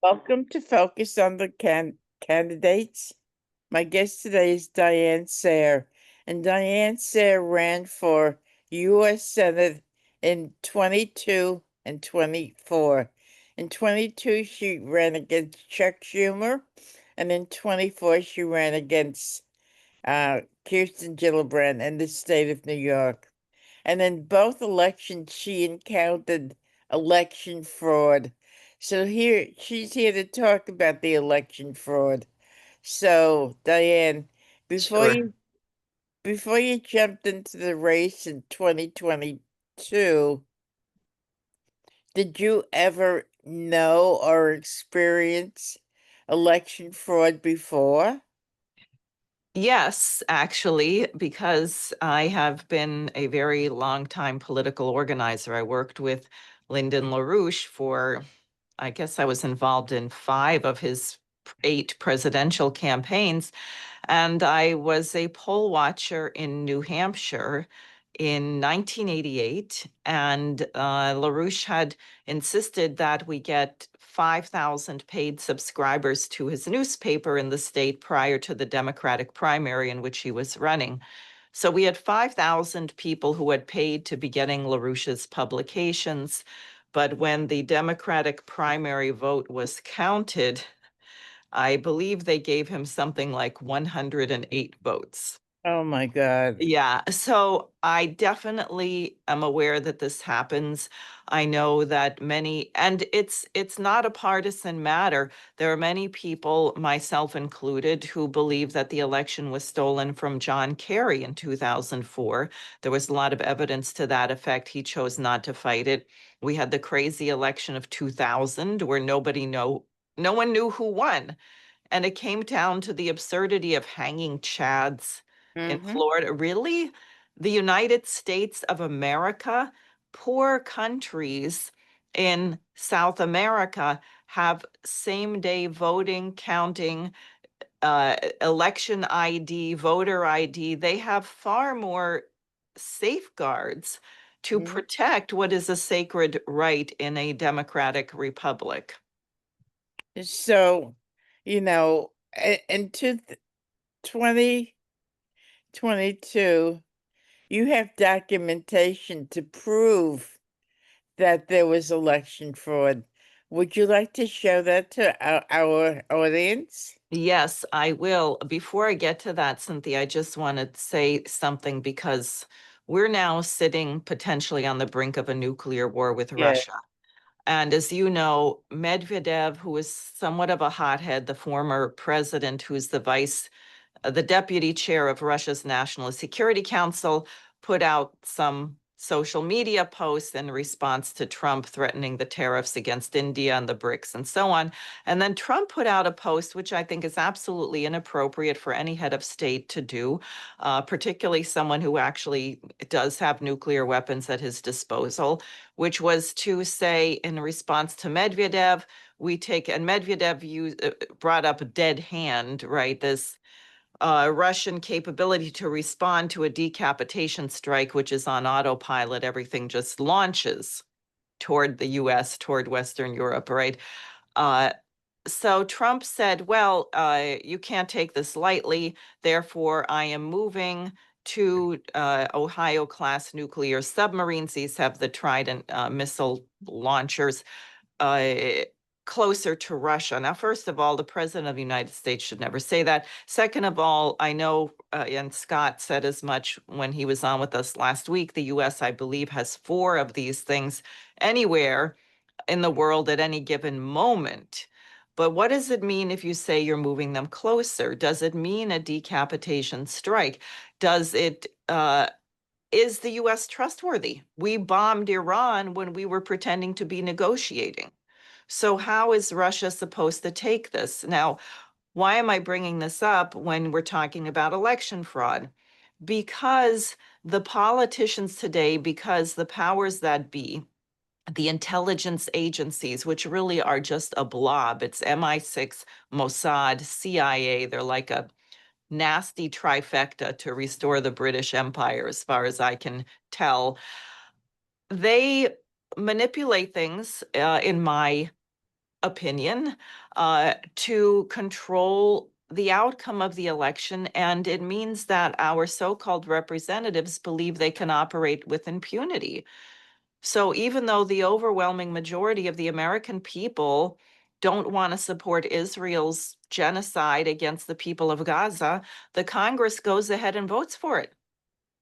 Welcome to Focus on the Candidates. My guest today is Diane Sare, and Diane Sare ran for U.S. Senate in 22 and 24. In 22, she ran against Chuck Schumer, and in 24, she ran against Kirsten Gillibrand in the state of New York. And in both elections, she encountered election fraud. So here, she's here to talk about the election fraud. So, Diane, before Sure. you before you jumped into the race in 2022, did you ever know or experience election fraud before? Yes, actually, because I have been a very long time political organizer. I worked with Lyndon LaRouche for, I guess I was involved in 5 of his 8 presidential campaigns. And I was a poll watcher in New Hampshire in 1988. And LaRouche had insisted that we get 5,000 paid subscribers to his newspaper in the state prior to the Democratic primary in which he was running. So we had 5,000 people who had paid to be getting LaRouche's publications. But when the Democratic primary vote was counted, I believe they gave him something like 108 votes. Oh my God. Yeah, so I definitely am aware that this happens. I know that many, and it's not a partisan matter. There are many people, myself included, who believe that the election was stolen from John Kerry in 2004. There was a lot of evidence to that effect. He chose not to fight it. We had the crazy election of 2000 where no one knew who won. And it came down to the absurdity of hanging chads in Mm-hmm. Florida. Really? The United States of America, poor countries in South America have same day voting, counting, election ID, voter ID. They have far more safeguards to Mm-hmm. protect what is a sacred right in a democratic republic. So, in 2022, you have documentation to prove that there was election fraud. Would you like to show that to our audience? Yes, I will. Before I get to that, Cynthia, I just want to say something because we're now sitting potentially on the brink of a nuclear war with Yeah. Russia. And as you know, Medvedev, who is somewhat of a hothead, the former president, who's the deputy chair of Russia's National Security Council, put out some social media posts in response to Trump threatening the tariffs against India and the BRICS and so on. And then Trump put out a post, which I think is absolutely inappropriate for any head of state to do, particularly someone who actually does have nuclear weapons at his disposal, which was to say in response to Medvedev, and Medvedev brought up a dead hand, right? This Russian capability to respond to a decapitation strike, which is on autopilot. Everything just launches toward the US, toward Western Europe, right? Uh, so Trump said, well, you can't take this lightly. Therefore, I am moving to Ohio class nuclear submarines. These have the Trident missile launchers. Uh, Closer to Russia. Now, first of all, the president of the United States should never say that. Second of all, I know, and Scott said as much when he was on with us last week, the US, I believe, has 4 of these things anywhere in the world at any given moment. But what does it mean if you say you're moving them closer? Does it mean a decapitation strike? Does it Is the US trustworthy? We bombed Iran when we were pretending to be negotiating. So, how is Russia supposed to take this? Now, why am I bringing this up when we're talking about election fraud? Because the politicians today, because the powers that be, the intelligence agencies, which really are just a blob, it's MI6, Mossad, CIA, they're like a nasty trifecta to restore the British Empire, as far as I can tell. They manipulate things, in my opinion to control the outcome of the election. And it means that our so-called representatives believe they can operate with impunity. So even though the overwhelming majority of the American people don't want to support Israel's genocide against the people of Gaza, the Congress goes ahead and votes for it,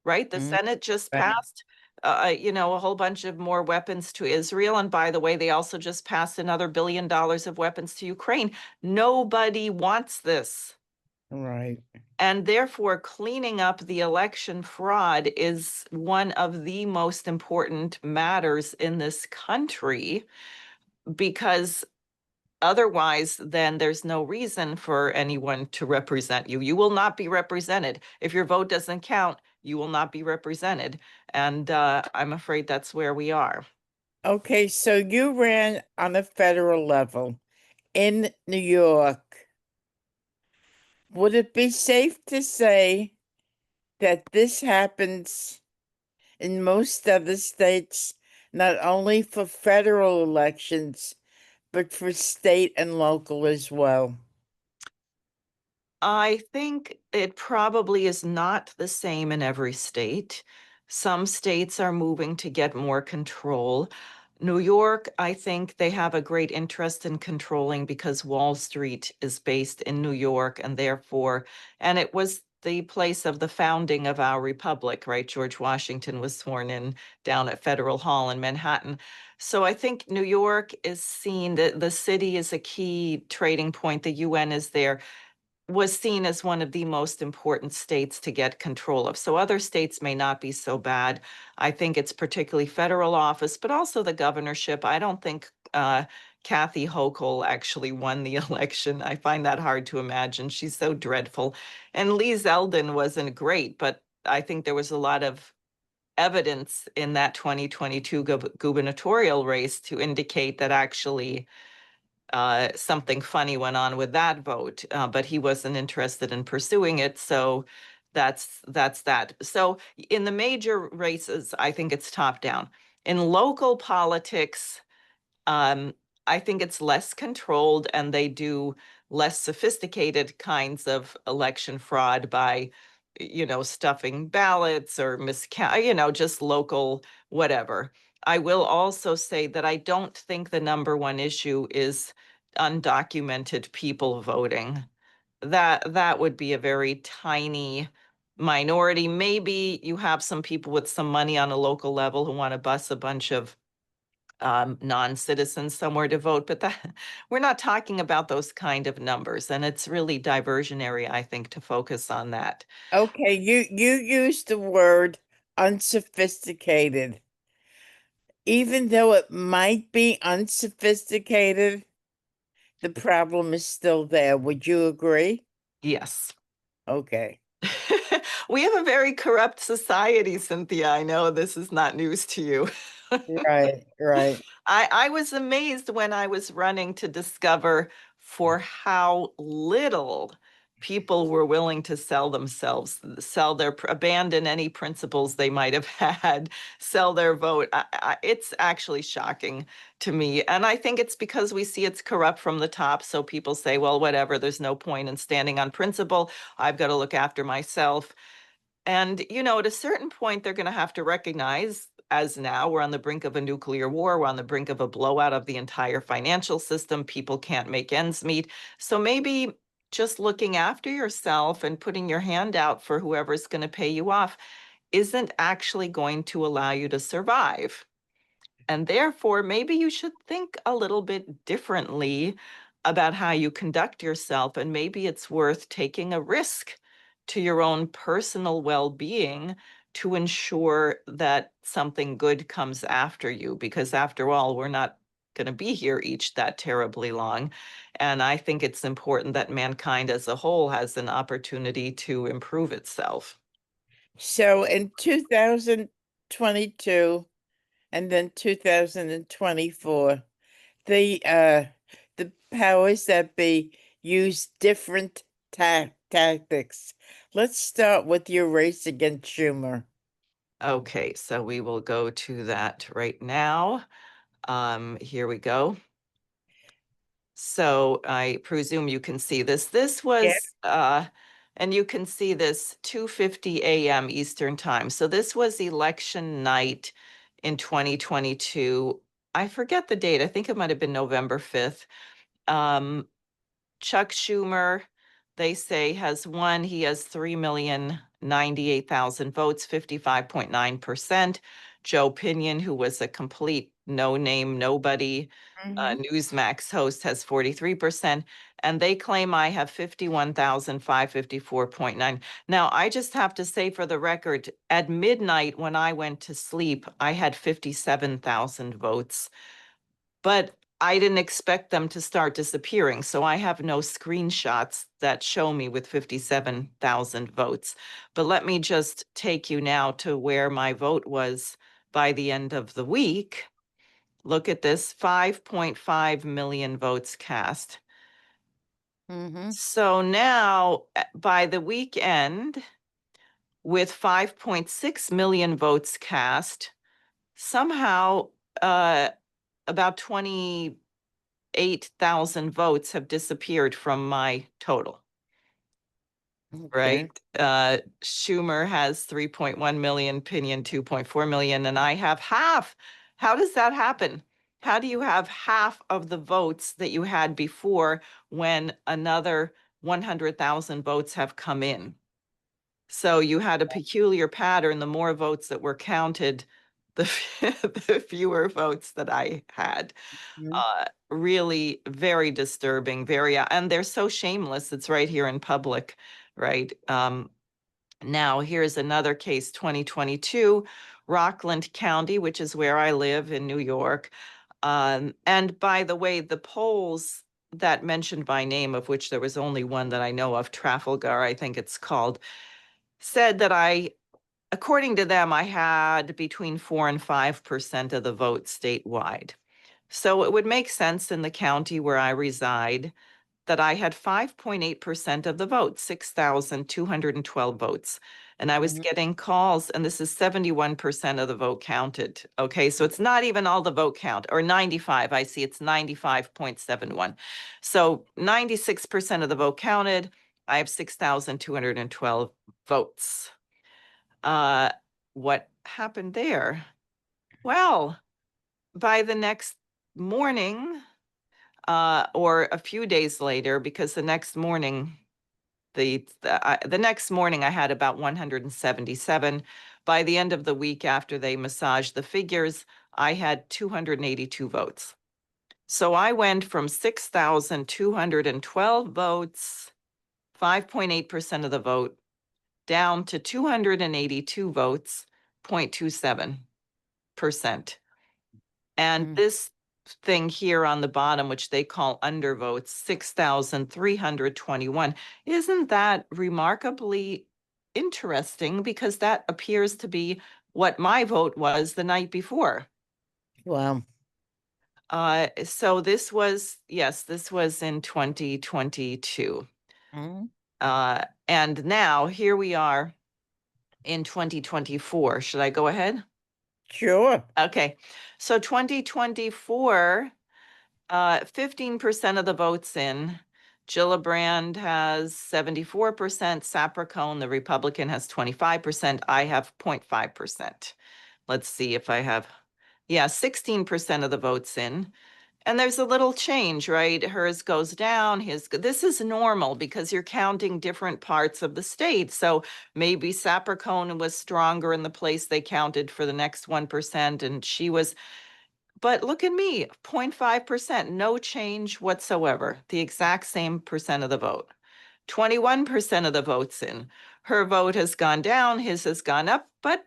right? The Mm, Senate just right. passed, a whole bunch of more weapons to Israel. And by the way, they also just passed another $1 billion of weapons to Ukraine. Nobody wants this. Right. And therefore, cleaning up the election fraud is one of the most important matters in this country, because otherwise, then there's no reason for anyone to represent you. You will not be represented. If your vote doesn't count, you will not be represented. And I'm afraid that's where we are. Okay, so you ran on a federal level in New York. Would it be safe to say that this happens in most other states, not only for federal elections, but for state and local as well? I think it probably is not the same in every state. Some states are moving to get more control. New York, I think they have a great interest in controlling because Wall Street is based in New York, and therefore, and it was the place of the founding of our republic, right? George Washington was sworn in down at Federal Hall in Manhattan. So I think New York is seen that the city is a key trading point. The UN is there, was seen as one of the most important states to get control of. So other states may not be so bad. I think it's particularly federal office, but also the governorship. I don't think Kathy Hochul actually won the election. I find that hard to imagine. She's so dreadful. And Lee Zeldin wasn't great, but I think there was a lot of evidence in that 2022 gubernatorial race to indicate that actually something funny went on with that vote, but he wasn't interested in pursuing it. So that's that. So in the major races, I think it's top down. In local politics, um, I think it's less controlled, and they do less sophisticated kinds of election fraud by, stuffing ballots or miscount, just local whatever. I will also say that I don't think the number one issue is undocumented people voting. That would be a very tiny minority. Maybe you have some people with some money on a local level who want to bus a bunch of non-citizens somewhere to vote, but that we're not talking about those kind of numbers, and it's really diversionary, I think, to focus on that. Okay, you used the word unsophisticated. Even though it might be unsophisticated, the problem is still there. Would you agree? Yes. Okay. We have a very corrupt society, Cynthia. I know this is not news to you. Right, right. I was amazed when I was running to discover for how little people were willing to sell themselves, sell their, abandon any principles they might have had, sell their vote. It's actually shocking to me. And I think it's because we see it's corrupt from the top. So people say, well, whatever, there's no point in standing on principle. I've got to look after myself. And, at a certain point, they're going to have to recognize, as now we're on the brink of a nuclear war, we're on the brink of a blowout of the entire financial system. People can't make ends meet. So maybe just looking after yourself and putting your hand out for whoever's going to pay you off isn't actually going to allow you to survive. And therefore, maybe you should think a little bit differently about how you conduct yourself. And maybe it's worth taking a risk to your own personal well-being to ensure that something good comes after you. Because after all, we're not going to be here each that terribly long. And I think it's important that mankind as a whole has an opportunity to improve itself. So in 2022 and then 2024, the powers that be use different tactics. Let's start with your race against Schumer. Okay, so we will go to that right now. Here we go. So I presume you can see this. This Yeah. was, and you can see this 2:50 a.m. Eastern time. So this was election night in 2022. I forget the date. I think it might have been November 5th. Chuck Schumer, they say, has won. He has 3,098,000 votes, 55.9%. Joe Pinion, who was a complete no-name, nobody, Mhm. Newsmax host, has 43%. And they claim I have 51,554.9. Now, I just have to say for the record, at midnight when I went to sleep, I had 57,000 votes. But I didn't expect them to start disappearing. So I have no screenshots that show me with 57,000 votes. But let me just take you now to where my vote was by the end of the week. Look at this, 5.5 million votes cast. Mhm. So now by the weekend, with 5.6 million votes cast, somehow about 28,000 votes have disappeared from my total, right? Okay. Schumer has 3.1 million, Pinion 2.4 million, and I have half. How does that happen? How do you have half of the votes that you had before when another 100,000 votes have come in? So you had a peculiar pattern. The more votes that were counted, the, the fewer votes that I had. Mhm. Really very disturbing, very, and they're so shameless. It's right here in public, right? Now, here's another case, 2022, Rockland County, which is where I live in New York. And by the way, the polls that mentioned my name, of which there was only one that I know of, Trafalgar, I think it's called, said that according to them, I had between 4 and 5% of the vote statewide. So it would make sense in the county where I reside that I had 5.8% of the vote, 6,212 votes. And I was Mhm. getting calls, and this is 71% of the vote counted. Okay, so it's not even all the vote count, or 95. I see it's 95.71. So 96% of the vote counted. I have 6,212 votes. Uh, what happened there? Well, by the next morning, or a few days later, because the next morning, the next morning I had about 177. By the end of the week, after they massaged the figures, I had 282 votes. So I went from 6,212 votes, 5.8% of the vote, down to 282 votes, 0.27%. And Mhm. this thing here on the bottom, which they call undervotes, 6,321. Isn't that remarkably interesting? Because that appears to be what my vote was the night before. Wow. So this was, yes, this was in 2022. Mhm. And now here we are in 2024. Should I go ahead? Sure. Okay. So 2024, 15% of the votes in. Gillibrand has 74%. Sapricone, the Republican, has 25%. I have 0.5%. Let's see if I have, yeah, 16% of the votes in. And there's a little change, right? Hers goes down, this is normal because you're counting different parts of the state. So maybe Sapricone was stronger in the place they counted for the next 1%, and she was, but look at me, 0.5%, no change whatsoever, the exact same percent of the vote. 21% of the votes in. Her vote has gone down, his has gone up, but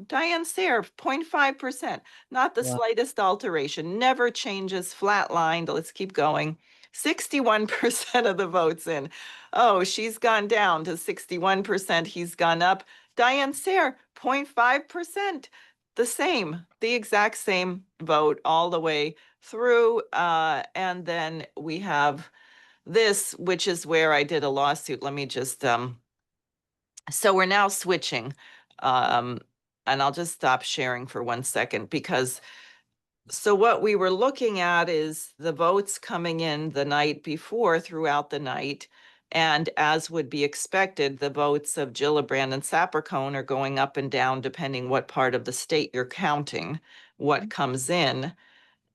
Diane Sare, 0.5%, not the Wow. slightest alteration, never changes, flatlined. Let's keep going. 61% of the votes in. Oh, she's gone down to 61%, he's gone up. Diane Sare, 0.5%, the same, the exact same vote all the way through. And then we have this, which is where I did a lawsuit. Let me just, so we're now switching. And I'll just stop sharing for 1 second because So what we were looking at is the votes coming in the night before throughout the night. And as would be expected, the votes of Gillibrand and Sapercone are going up and down depending what part of the state you're counting, what comes in,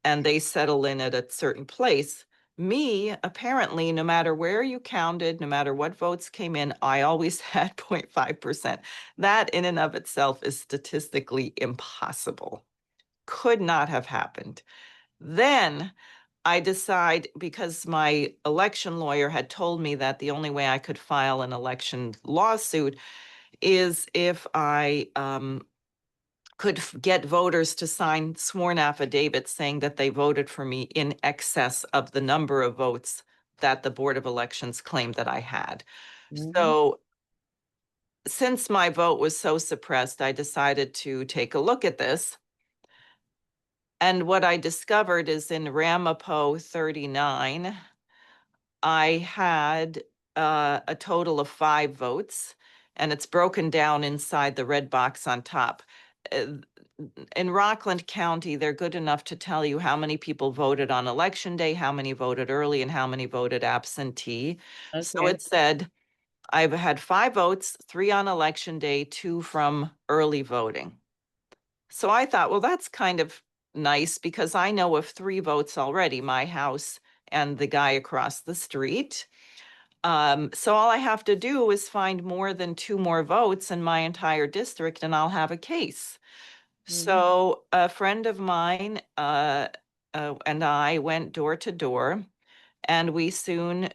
and they settle in at a certain place. Me, apparently, no matter where you counted, no matter what votes came in, I always had 0.5%. That in and of itself is statistically impossible. Could not have happened. Then I decide, because my election lawyer had told me that the only way I could file an election lawsuit is if I could get voters to sign sworn affidavits saying that they voted for me in excess of the number of votes that the Board of Elections claimed that I had. Mhm. So since my vote was so suppressed, I decided to take a look at this. And what I discovered is in Ramapo 39, I had a total of 5 votes, and it's broken down inside the red box on top. Uh, In Rockland County, they're good enough to tell you how many people voted on election day, how many voted early, and how many voted absentee. So Okay. it said, I've had 5 votes, 3 on election day, 2 from early voting. So I thought, well, that's kind of nice because I know of 3 votes already, my house and the guy across the street. So all I have to do is find more than 2 more votes in my entire district and I'll have a case. Mhm. So a friend of mine and I went door to door, and we soon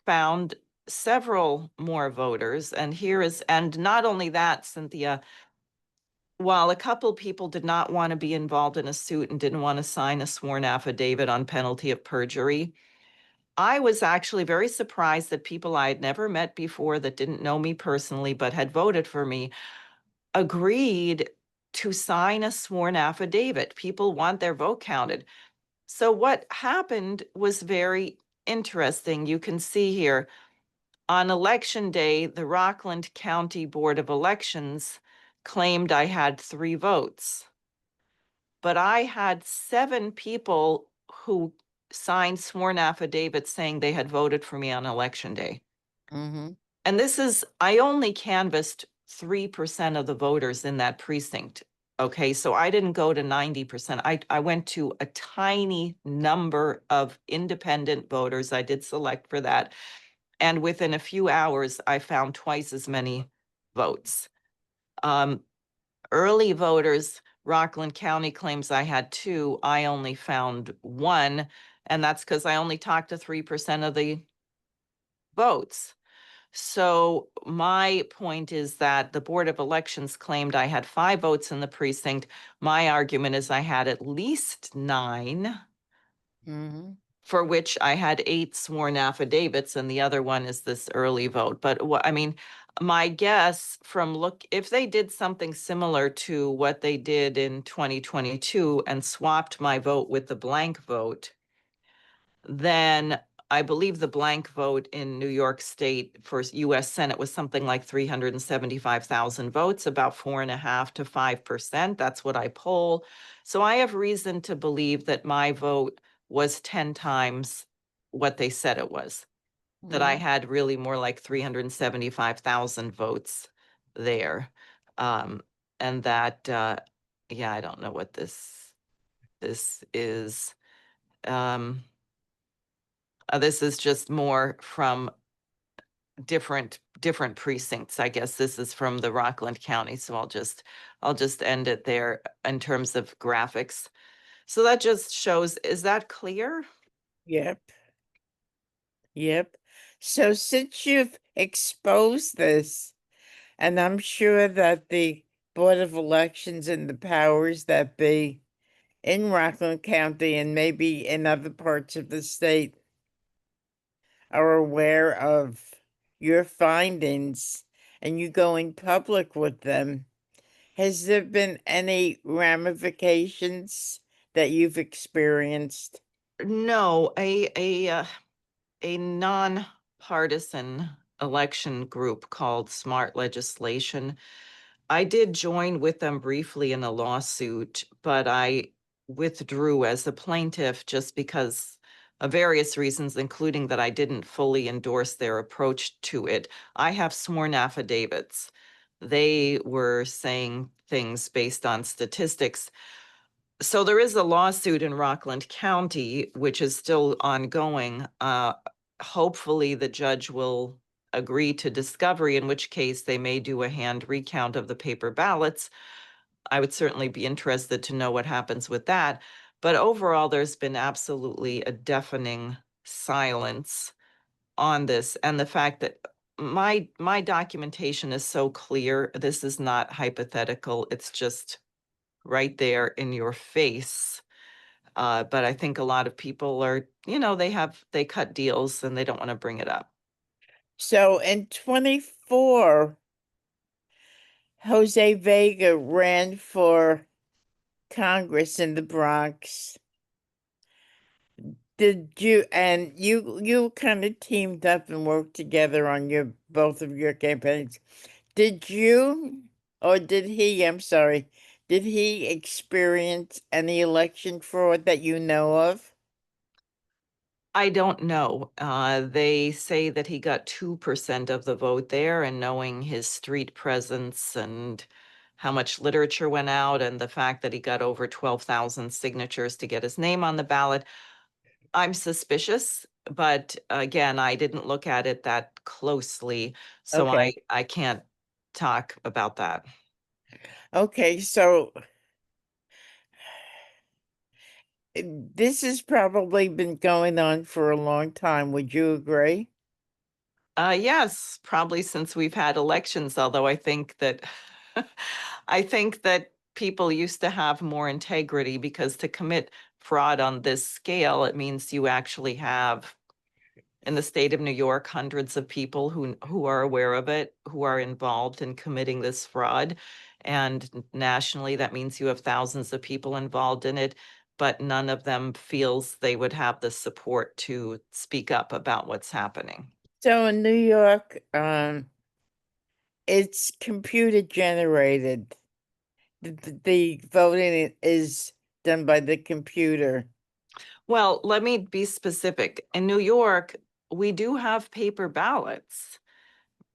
found several more voters. And not only that, Cynthia, while a couple people did not want to be involved in a suit and didn't want to sign a sworn affidavit on penalty of perjury, I was actually very surprised that people I had never met before that didn't know me personally but had voted for me agreed to sign a sworn affidavit. People want their vote counted. So what happened was very interesting. You can see here on election day, the Rockland County Board of Elections claimed I had 3 votes, but I had 7 people who signed sworn affidavits saying they had voted for me on election day. Mhm. And I only canvassed 3% of the voters in that precinct. Okay, so I didn't go to 90%. I went to a tiny number of independent voters. I did select for that. And within a few hours, I found twice as many votes. Um, Early voters, Rockland County claims I had 2. I only found 1. And that's because I only talked to 3% of the votes. So my point is that the Board of Elections claimed I had 5 votes in the precinct. My argument is I had at least 9, Mhm. for which I had 8 sworn affidavits, and the other one is this early vote. But I mean, my guess if they did something similar to what they did in 2022 and swapped my vote with the blank vote, then I believe the blank vote in New York State for US Senate was something like 375,000 votes, about 4.5% to 5%. That's what I poll. So I have reason to believe that my vote was 10 times what they said it was, that I Mhm. had really more like 375,000 votes there. Um, and that, yeah, I don't know what this is. This is just more from different precincts. I guess this is from the Rockland County, so I'll just end it there in terms of graphics. So that just shows, is that clear? Yep. Yep. So since you've exposed this, and I'm sure that the Board of Elections and the powers that be in Rockland County and maybe in other parts of the state are aware of your findings and you going public with them, has there been any ramifications that you've experienced? No, a nonpartisan election group called Smart Legislation. I did join with them briefly in a lawsuit, but I withdrew as a plaintiff just because of various reasons, including that I didn't fully endorse their approach to it. I have sworn affidavits. They were saying things based on statistics. So there is a lawsuit in Rockland County, which is still ongoing. Hopefully the judge will agree to discovery, in which case they may do a hand recount of the paper ballots. I would certainly be interested to know what happens with that. But overall, there's been absolutely a deafening silence on this. And the fact that my documentation is so clear, this is not hypothetical. It's just right there in your face. But I think a lot of people are, they cut deals and they don't want to bring it up. So in 24, Jose Vega ran for Congress in the Bronx. Did you and you kind of teamed up and worked together on your both of your campaigns? Did you or did he, I'm sorry, did he experience any election fraud that you know of? I don't know. They say that he got 2% of the vote there, and knowing his street presence and how much literature went out and the fact that he got over 12,000 signatures to get his name on the ballot, I'm suspicious. But again, I didn't look at it that closely, so Okay. I can't talk about that. Okay, so this has probably been going on for a long time. Would you agree? Yes, probably since we've had elections, although I think that I think that people used to have more integrity, because to commit fraud on this scale, it means you actually have, in the state of New York, hundreds of people who are aware of it, who are involved in committing this fraud. And nationally, that means you have thousands of people involved in it, but none of them feels they would have the support to speak up about what's happening. So in New York, it's computer generated. The voting is done by the computer. Well, let me be specific. In New York, we do have paper ballots.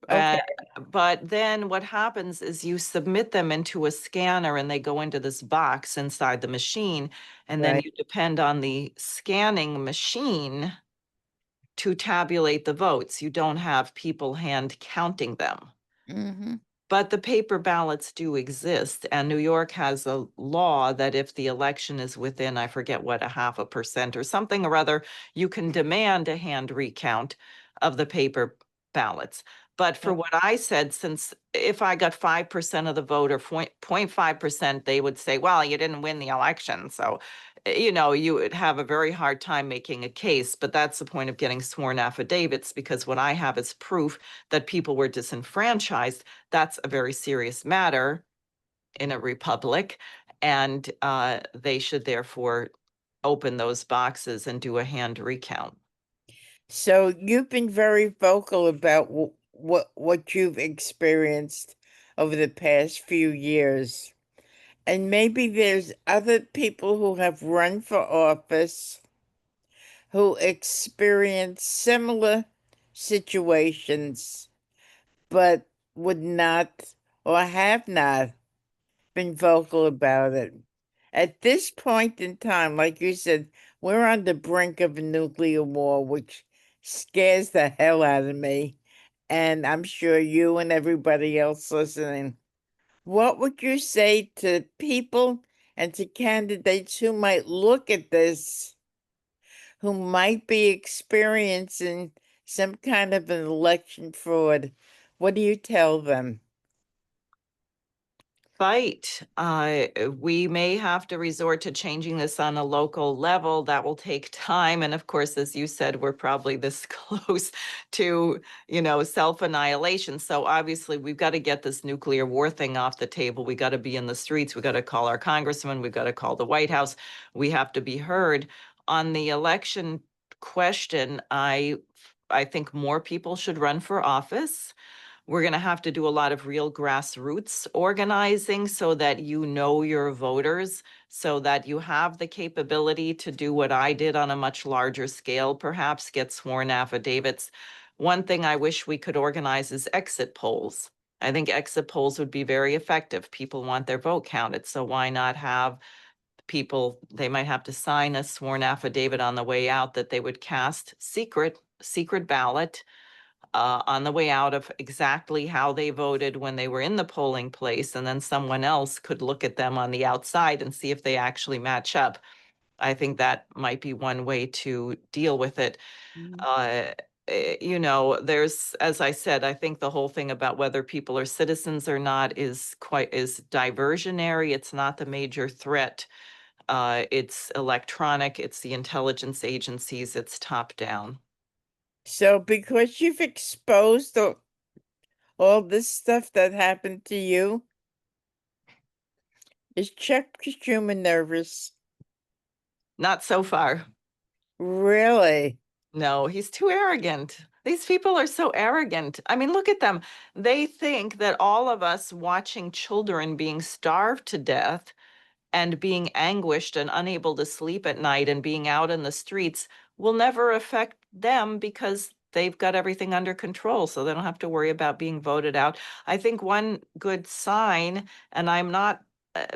Okay, Uh, but then what happens is you submit them into a scanner and they go into this box inside the machine. And then right. you depend on the scanning machine to tabulate the votes. You don't have people hand counting them. Mm-hmm. But the paper ballots do exist, and New York has a law that if the election is within, I forget what, 0.5% or something or other, you can demand a hand recount of the paper ballots. But for what I said, since if I got 5% of the vote or 0.5%, they would say, well, you didn't win the election. So, you would have a very hard time making a case. But that's the point of getting sworn affidavits, because what I have is proof that people were disenfranchised. That's a very serious matter in a republic, and they should therefore open those boxes and do a hand recount. So you've been very vocal about what you've experienced over the past few years. And maybe there's other people who have run for office who experience similar situations, but would not or have not been vocal about it. At this point in time, like you said, we're on the brink of a nuclear war, which scares the hell out of me. And I'm sure you and everybody else listening. What would you say to people and to candidates who might look at this, who might be experiencing some kind of an election fraud? What do you tell them? Fight. We may have to resort to changing this on a local level. That will take time. And of course, as you said, we're probably this close to, self-annihilation. So obviously, we've got to get this nuclear war thing off the table. We got to be in the streets. We got to call our congressman. We've got to call the White House. We have to be heard. On the election question, I think more people should run for office. We're going to have to do a lot of real grassroots organizing so that you know your voters, so that you have the capability to do what I did on a much larger scale, perhaps get sworn affidavits. One thing I wish we could organize is exit polls. I think exit polls would be very effective. People want their vote counted, so why not have people, they might have to sign a sworn affidavit on the way out that they would cast secret ballot on the way out of exactly how they voted when they were in the polling place, and then someone else could look at them on the outside and see if they actually match up. I think that might be one way to deal with it. Uh, you know, there's, as I said, I think the whole thing about whether people are citizens or not is diversionary. It's not the major threat. It's electronic, it's the intelligence agencies, it's top down. So because you've exposed all this stuff that happened to you, is Chuck Schumer nervous? Not so far. Really? No, he's too arrogant. These people are so arrogant. I mean, look at them. They think that all of us watching children being starved to death and being anguished and unable to sleep at night and being out in the streets will never affect them because they've got everything under control, so they don't have to worry about being voted out. I think one good sign, and I'm not,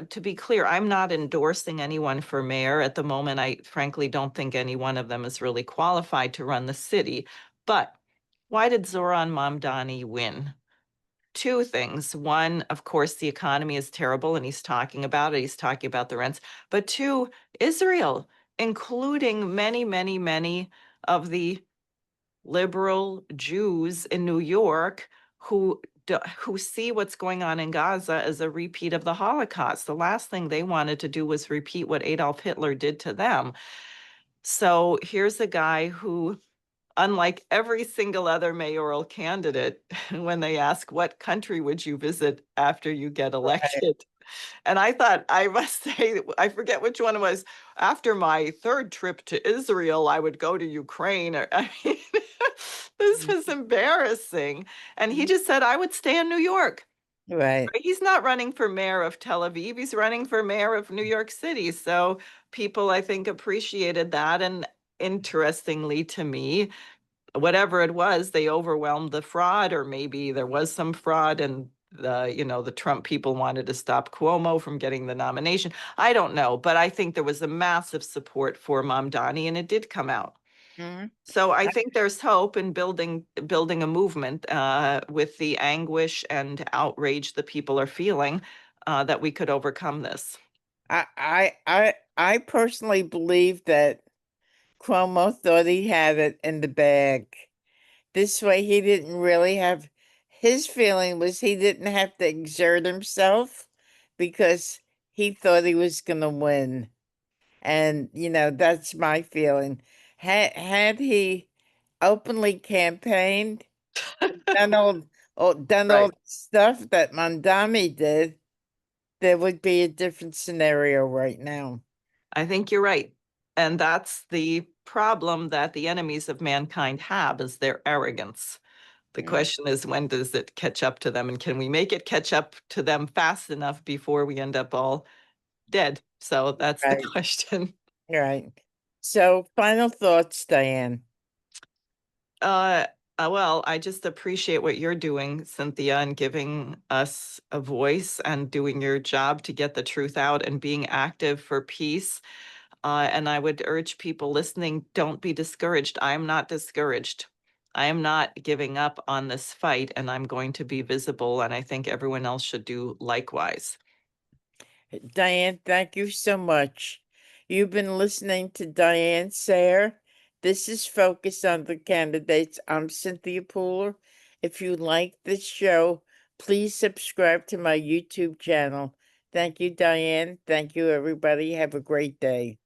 to be clear, I'm not endorsing anyone for mayor at the moment. I frankly don't think any one of them is really qualified to run the city. But why did Zoran Mamdani win? Two things. One, of course, the economy is terrible and he's talking about it. He's talking about the rents. But two, Israel, including many, many, many of the liberal Jews in New York who see what's going on in Gaza as a repeat of the Holocaust. The last thing they wanted to do was repeat what Adolf Hitler did to them. So here's a guy who, unlike every single other mayoral candidate, when they ask, what country would you visit after you get Right. elected? And I thought, I must say, I forget which one it was. After my third trip to Israel, I would go to Ukraine. I mean, this was embarrassing. And he just said, I would stay in New York. Right. He's not running for mayor of Tel Aviv. He's running for mayor of New York City. So people, I think, appreciated that. And interestingly to me, whatever it was, they overwhelmed the fraud, or maybe there was some fraud and the Trump people wanted to stop Cuomo from getting the nomination. I don't know, but I think there was a massive support for Mamdani and it did come out. Mhm. So I think there's hope in building a movement with the anguish and outrage that people are feeling that we could overcome this. I personally believe that Cuomo thought he had it in the bag. This way he didn't really have, his feeling was he didn't have to exert himself because he thought he was gonna win. And that's my feeling. Had he openly campaigned, done all Right. the stuff that Mandami did, there would be a different scenario right now. I think you're right. And that's the problem that the enemies of mankind have, is their arrogance. The Mm. question is, when does it catch up to them? And can we make it catch up to them fast enough before we end up all dead? So that's the Right, question. right. So final thoughts, Diane. Uh, well, I just appreciate what you're doing, Cynthia, and giving us a voice and doing your job to get the truth out and being active for peace. And I would urge people listening, don't be discouraged. I am not discouraged. I am not giving up on this fight, and I'm going to be visible. And I think everyone else should do likewise. Diane, thank you so much. You've been listening to Diane Sare. This is Focus on the Candidates. I'm Cynthia Pooler. If you like this show, please subscribe to my YouTube channel. Thank you, Diane. Thank you, everybody. Have a great day.